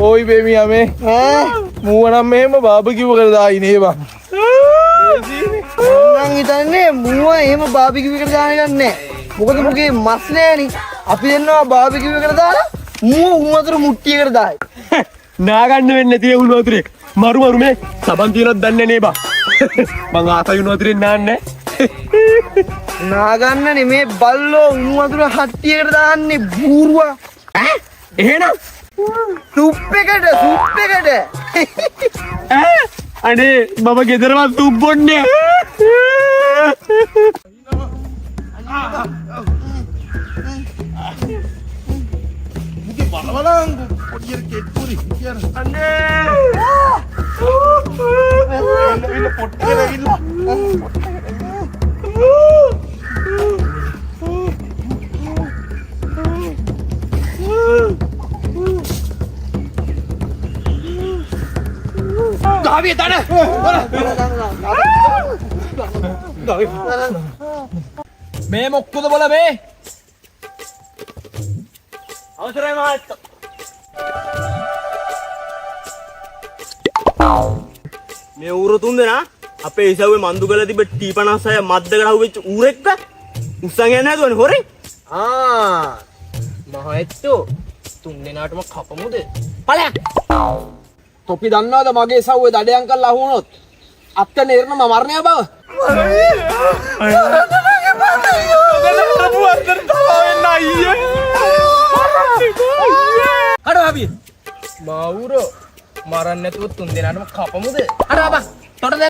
Oi baby ame. Muwana me ma barbecue කරලා ඉනේ බං. මං හිතන්නේ මුව එහෙම බාබිකියු එකට දාන්න ගන්නෑ. මොකද මොකේ මස් නෑනේ. අපි දෙන්නවා බාබිකියු එකට දාලා මුව උණු වතුර මුට්ටියකට දායි. නාගන්න වෙන්නේ නැති උණු වතුරේ. මරු මේ සබන් තියනොත් දන්නේ නේ බා. මං ආසයි උණු වතුරේ නාන්නේ. නාගන්න නෙමේ බල්ලෝ උණු වතුර හට්ටියකට දාන්නේ බූරුවා. ඈ එහෙනම් සුප් එකට. ඈ අනේ මම ගෙදරවත් සුප් බොන්නේ. බලවලං පොඩියට කෙට්ටුරි කියන අනේ එන්න පොට්ටියට ඇවිල්ලා ගාවිය තන මේ මොක්කද බල මේ අවසරයි මහත්තයා මේ ඌර තුන් දෙනා අපේ ඉසව්වේ මන්දුගල තිබ්බ T56 මද්දකට අහුවෙච්ච ඌරෙක්ද උස්සන් යන්නේ නැතුවනේ හොරේ මහත්තයෝ තුන් දෙනාටම කපමුද? ඵලයක් තොපි දන්නවද මගේ සව්වේ දඩයන් කරලා අහුනොත් අත්ත නේරන මරණය බව අර අපි මවුරෝ මරන්න නැතුව තුන් දෙනාටම කපමුද? අර බා තොට